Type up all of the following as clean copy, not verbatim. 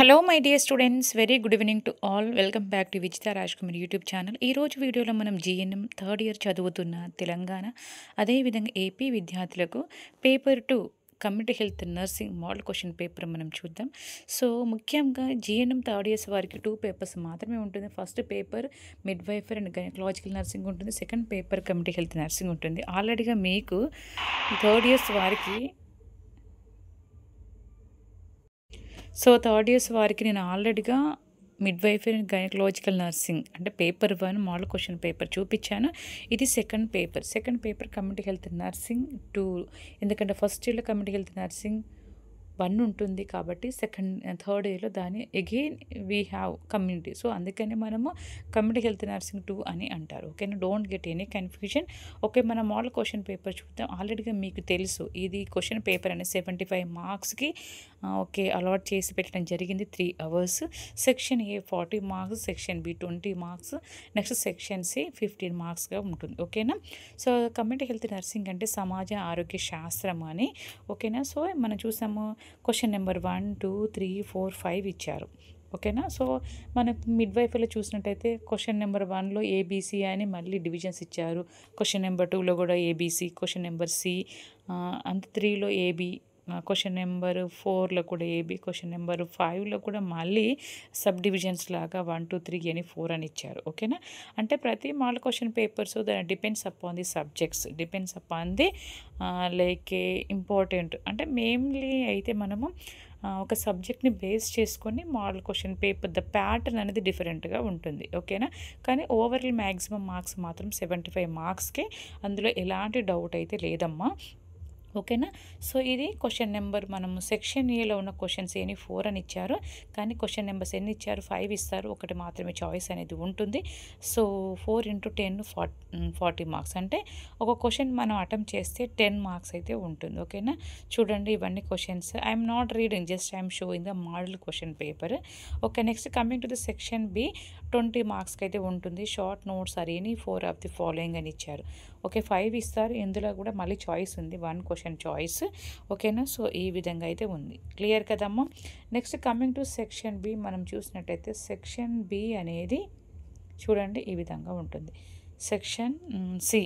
Hello my dear students, very good evening to all. Welcome back to Wichita Rajkumar YouTube channel. ఈరోజు వీడియోలో మనం GNM third year చదువుతున్న తెలంగాణ అదేవిధంగా AP విద్యార్థులకు paper 2 community health nursing model question paper మనం చూద్దాం. So ముఖ్యంగా జీఎన్ఎం థర్డ్ ఇయర్స్ వారికి 2 పేపర్స్ మాత్రమే ఉంటుంది. First paper midwifery and gynaecological nursing ఉంటుంది. Second paper community health nursing ఉంటుంది. ఆల్రెడీగా మీకు థర్డ్ ఇయర్స్ వారికి థర్డ్ ఇయర్స్ వారికి నేను ఆల్రెడీగా midwifery and gynaecological nursing అంటే పేపర్ 1 మోడల్ క్వశ్చన్ పేపర్ చూపించాను. ఇది second paper community health nursing 2. ఎందుకంటే ఫస్ట్ ఇయర్లో కమ్యూనిటీ హెల్త్ నర్సింగ్ 1 ఉంటుంది కాబట్టి థర్డ్ ఇయర్లో దాన్ని again we have community. So అందుకని మనము కమ్యూనిటీ హెల్త్ నర్సింగ్ 2 అని అంటారు. ఓకేనా, don't get any confusion. Okay, మన మోడల్ క్వశ్చన్ పేపర్ చూద్దాం. ఆల్రెడీగా మీకు తెలుసు ఇది క్వశ్చన్ పేపర్ అనేది 75 మార్క్స్కి అలాట్ చేసి పెట్టడం జరిగింది. 3 hours. Section A 40 marks, section B 20 marks, next section C 15 మార్క్స్గా ఉంటుంది. ఓకేనా, సో కమ్యూనిటీ హెల్త్ నర్సింగ్ అంటే సమాజ ఆరోగ్య శాస్త్రం అని. ఓకేనా, సో మనం చూసాము క్వశ్చన్ నెంబర్ 1, 2, 3, 4, 5 ఇచ్చారు. ఓకేనా, సో మనకు మిడ్ వైఫ్లో చూసినట్టయితే క్వశ్చన్ నెంబర్ 1లో ఏబీసీ అని మళ్ళీ డివిజన్స్ ఇచ్చారు. క్వశ్చన్ నెంబర్ 2లో కూడా ఏబీసీ, క్వశ్చన్ నెంబర్ సి, 3లో ఏబీ, క్వశ్చన్ నెంబర్ 4లో కూడా ఏబీ, క్వశ్చన్ నెంబర్ 5లో కూడా మళ్ళీ సబ్ డివిజన్స్ లాగా 1, 2, 3 అని 4 అని ఇచ్చారు. ఓకేనా, అంటే ప్రతి మోడల్ క్వశ్చన్ పేపర్స్ దాని depends upon the subjects, depends upon the like important అంటే మెయిన్లీ అయితే మనము ఒక సబ్జెక్ట్ని బేస్ చేసుకొని model question paper the pattern అనేది డిఫరెంట్గా ఉంటుంది. ఓకేనా, కానీ ఓవరాల్ మ్యాక్సిమం మార్క్స్ మాత్రం 75 మార్క్స్కే, అందులో ఎలాంటి డౌట్ అయితే లేదమ్మా. ఓకేనా, సో ఇది క్వశ్చన్ నెంబర్ మనము సెక్షన్ ఏలో ఉన్న క్వశ్చన్స్ ఏని 4 అని ఇచ్చారు, కానీ క్వశ్చన్ నెంబర్స్ ఎన్ని ఇచ్చారు 5 ఇస్తారు, ఒకటి మాత్రమే చాయిస్ అనేది ఉంటుంది. సో 4 × 10 40 మార్క్స్ అంటే ఒక క్వశ్చన్ మనం అటెంప్ట్ చేస్తే 10 మార్క్స్ అయితే ఉంటుంది. ఓకేనా, చూడండి ఇవన్నీ questions. I'm not reading, just I'm showing the model question paper. Okay, next coming to the section B 20 మార్క్స్కి అయితే ఉంటుంది. Short notes or any 4 of the following అని ఇచ్చారు. ఓకే, 5 ఇస్తారు, ఇందులో కూడా మళ్ళీ చాయిస్ ఉంది, 1 క్వశ్చన్ చాయిస్. ఓకేనా, సో ఈ విధంగా అయితే ఉంది. క్లియర్ కదమ్మా. Next coming to section B మనం చూసినట్టయితే సెక్షన్ బి అనేది చూడండి ఈ విధంగా ఉంటుంది. సెక్షన్ సి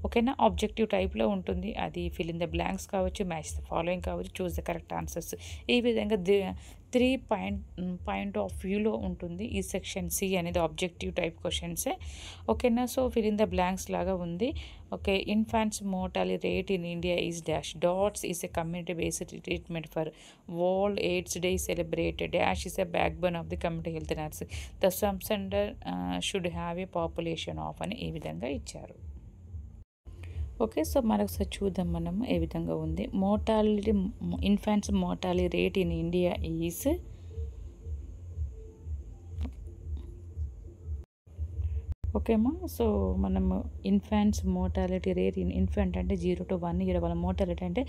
ఓకేనా, ఆబ్జెక్టివ్ టైప్లో ఉంటుంది. అది ఫిల్ ఇన్ ద బ్లాంక్స్ కావచ్చు, మ్యాచ్ ద ఫాలోయింగ్ కావచ్చు, చూస్ ద కరెక్ట్ ఆన్సర్స్. ఈ విధంగా 3 పాయింట్ ఆఫ్ వ్యూలో ఉంటుంది ఈ సెక్షన్ సి అనేది. ఆబ్జెక్టివ్ టైప్ క్వశ్చన్సే. ఓకేనా, so fill in the blanks లాగా ఉంది. Okay, infants mortality rate in India is dash, DOTS is a community based treatment for world AIDS day celebrated, dash is a backbone of the community health nursing, the sub centre should have a population of అని ఈ విధంగా ఇచ్చారు. Okay, so మరొకసారి చూద్దాం మనం ఏ విధంగా ఉంది. Infants mortality rate in India is ఓకేమ్మా. సో మనము ఇన్ఫాంట్స్ మోర్టాలిటీ రేట్ ఇన్ఫాంట్ అంటే 0 to 1 year, వాళ్ళ మోర్టాలిటీ అంటే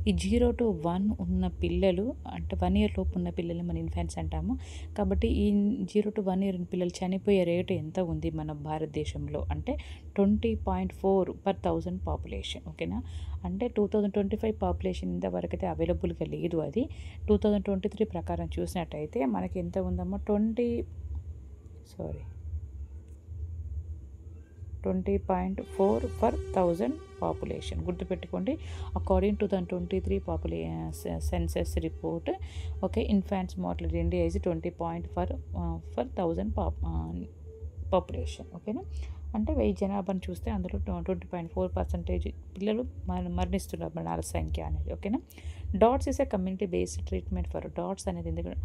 ఈ 0 to 1 ఉన్న పిల్లలు అంటే 1 year లోపు ఉన్న పిల్లలు మన ఇన్ఫాంట్స్ అంటాము. కాబట్టి ఈ 0 to 1 year పిల్లలు చనిపోయే రేటు ఎంత ఉంది మన భారతదేశంలో అంటే 20.4 per 1000 పాపులేషన్. ఓకేనా, అంటే 2025 పాపులేషన్ ఇంతవరకు అయితే అవైలబుల్గా లేదు. అది 2023 ప్రకారం చూసినట్టయితే మనకి ఎంత ఉందమ్మా 20.4 per 1000 పాపులేషన్. గుర్తుపెట్టుకోండి, according to 2023 census report. Okay, infants mortality India is 20.4 per 1000 population. ఓకేనా, అంటే 1000 జనాభాను చూస్తే అందులో 20.4% పిల్లలు మరణిస్తున్నారు, మరణాల సంఖ్య అనేది. ఓకేనా, DOTS is a community based treatment for, DOTS అనేది ఎందుకంటే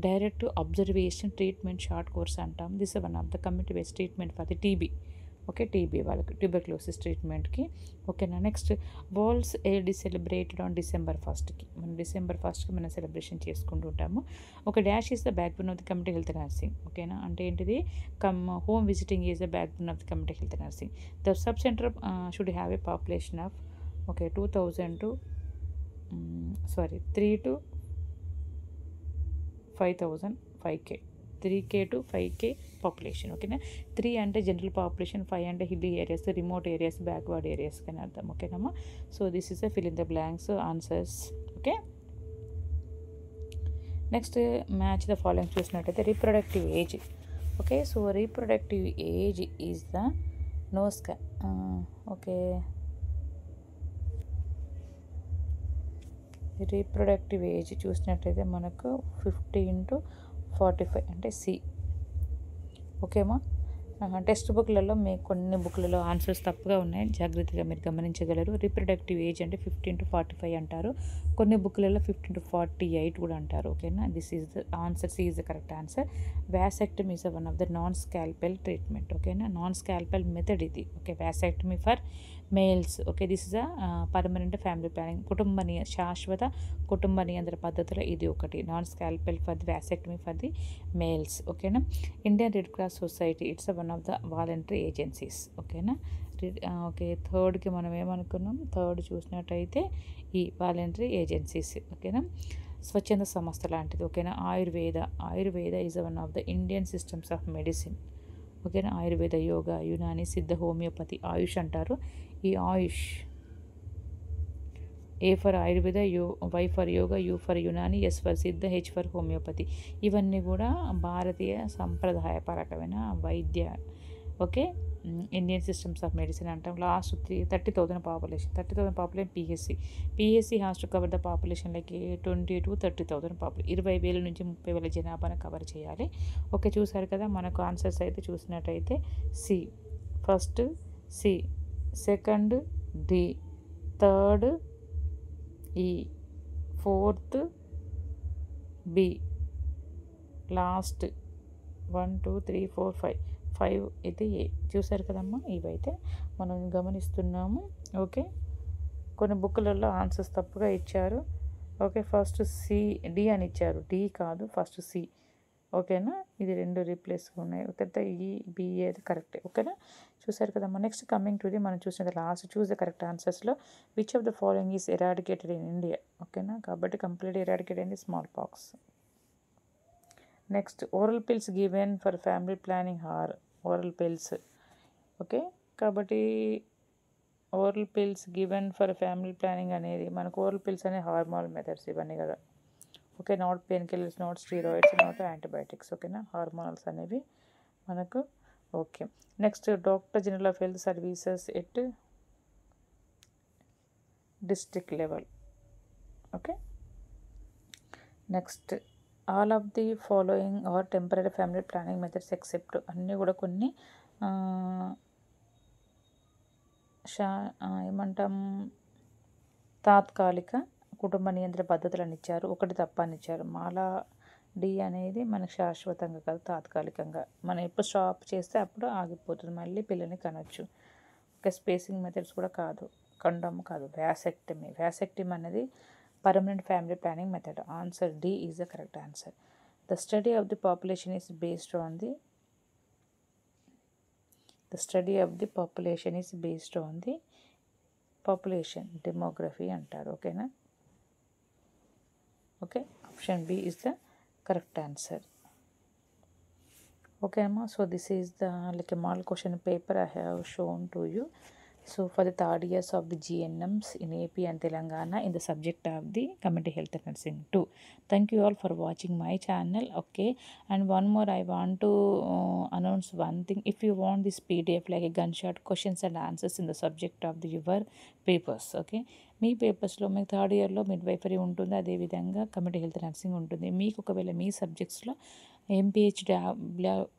direct observation treatment short course అంటాం. This one of the community based treatment for the TB. Okay, TB వాళ్ళకి ట్యూబర్క్లోసిస్ ట్రీట్మెంట్కి. ఓకేనా, next worlds aid celebrated on December 1st. మనం December 1st మనం celebration చేసుకుంటుంటాము. ఒక dash is the backbone of the community health nursing. ఓకేనా, అంటే ఏంటిది home visiting is the backbone of the community health nursing. The sub centre should have a population of 3 to 5,000 5K, 3K to 5K population. ఓకేనా, 3 అంటే general population, 5 అంటే hilly areas, remote areas, backward areas అని అర్థం. ఓకేనమ్మా, so this is a fill in the blanks answers. Okay, next match the following చూసినట్టయితే reproductive age. Okay, so reproductive age is the okay, reproductive age చూసినట్టయితే మనకు 50 to 45 అంటే C. ఓకేమా, text బుక్లలో మీకు కొన్ని బుక్లలో answers తప్పుగా ఉన్నాయి, జాగ్రత్తగా మీరు గమనించగలరు. రీప్రొడక్టివ్ ఏజ్ అంటే 15 to 45 అంటారు, కొన్ని బుక్లలో 15 to 48 కూడా అంటారు. ఓకేనా, this is the answer, C is the correct answer. Vasectomy is one of the non scalpel treatment. ఓకేనా, నాన్ స్కాల్పెల్ మెథడ్ ఇది. Okay, vasectomy for males. Okay, this is a permanent family planning, శాశ్వత కుటుంబ నియంత్రణ పద్ధతిలో ఇది ఒకటి, non scalpel for the vasectomy for the males. ఓకేనా, Indian Red Cross Society, it's one of the voluntary agencies. ఓకేనా, okay, థర్డ్కి మనం ఏమనుకున్నాం, థర్డ్ చూసినట్టయితే ఈ వాలంటరీ ఏజెన్సీస్. ఓకేనా, స్వచ్ఛంద సంస్థ లాంటిది. ఓకేనా, Ayurveda is one of the Indian systems of medicine. ఓకేనా, ఆయుర్వేద, యోగా, యునాని, సిద్ధ, హోమియోపతి, ఆయుష్ అంటారు. ఈ AYUSH, A for Ayurveda, Y for yoga, U for Unani, S for Siddha, H for homeopathy. ఇవన్నీ కూడా భారతీయ సంప్రదాయపరకమైన వైద్య. Okay, Indian systems of medicine అంటాం. Last 30,000 population PSC has to cover the population like 20 to 30,000 population, 20,000 నుంచి 30,000 జనాభాను కవర్ చేయాలి. ఓకే, చూసారు కదా, మనకు ఆన్సర్స్ అయితే చూసినట్టయితే C, first C, second D, third E, fourth B, last 1 2 3 4 5 అయితే ఏ. చూసారు కదమ్మా, ఇవైతే మనం గమనిస్తున్నాము. ఓకే, కొన్ని బుక్లలో ఆన్సర్స్ తప్పుగా ఇచ్చారు. ఓకే, ఫస్ట్ సి, డి అని ఇచ్చారు, డి కాదు, ఫస్ట్ సి. ఓకేనా, ఇది 2 రీప్లేస్గా ఉన్నాయి. తర్వాత ఈ, బి అది కరెక్టే. ఓకేనా, చూసారు కదమ్మా. నెక్స్ట్ కమింగ్ టు ది, మనం చూసిన లాస్ట్ చూస్ ద కరెక్ట్ ఆన్సర్స్లో which of the following is eradicated in India. ఓకేనా, కాబట్టి కంప్లీట్ ఎరాడికేట్ అయింది smallpox. Next oral pills given for family planning are oral pills. Okay, కాబట్టి oral pills given for family planning అనేది మనకు oral pills అనే hormonal methods ఇవన్నీ కదా. Okay, not painkillers, not steroids, not antibiotics. ఓకేనా, hormonals అనేవి మనకు. Okay, next doctor general of health services at district level. Okay, next all of the following are temporary family planning methods except, అన్నీ కూడా కొన్ని ఏమంటాం, తాత్కాలిక కుటుంబ నియంత్రణ పద్ధతులను ఇచ్చారు, ఒకటి తప్ప అని ఇచ్చారు. మాలా డి అనేది మనకు శాశ్వతంగా కాదు, తాత్కాలికంగా, మనం ఎప్పుడు స్టాప్ చేస్తే అప్పుడు ఆగిపోతుంది, మళ్ళీ పిల్లని కనొచ్చు. ఓకే, స్పేసింగ్ మెథడ్స్ కూడా కాదు, కండమ్ కాదు, వ్యాసెక్టమీ అనేది permanent family planning method. Answer D is the correct answer. The study of the population is based on the population demography అంటారు. ఓకేనా, okay, option B is the correct answer. Okay అమ్మా, so this is the like a model question paper I have shown to you. So for the third years of the GNMs in AP and Telangana in the subject of the community health and nursing 2. Thank you all for watching my channel. Okay, and one more I want to announce one thing. If you want this PDF like a gunshot questions and answers in the subject of the your papers, okay, మీ పేపర్స్లో మీకు third ఇయర్లో midwifery ఉంటుంది, అదేవిధంగా community health nursing ఉంటుంది. మీకు ఒకవేళ మీ సబ్జెక్ట్స్లో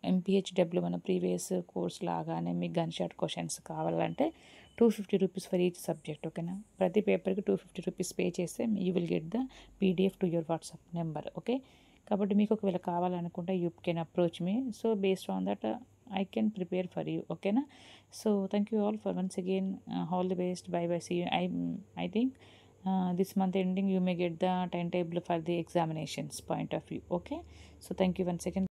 MPHW మన previous course లాగానే మీకు గన్ షాట్ క్వశ్చన్స్ కావాలంటే 250 రూపీస్ ఫర్ ఈచ్ సబ్జెక్ట్. ఓకేనా, ప్రతి పేపర్కి 250 రూపీస్ పే చేస్తే you will get the PDF to your WhatsApp number. Okay, కాబట్టి మీకు ఒకవేళ కావాలనుకుంటే you can approach me. So based on that I can prepare for you. Okay na, so thank you all for once again, all the best, bye bye, see you. I think this month ending you may get the timetable for the examinations point of view. Okay, so thank you once again.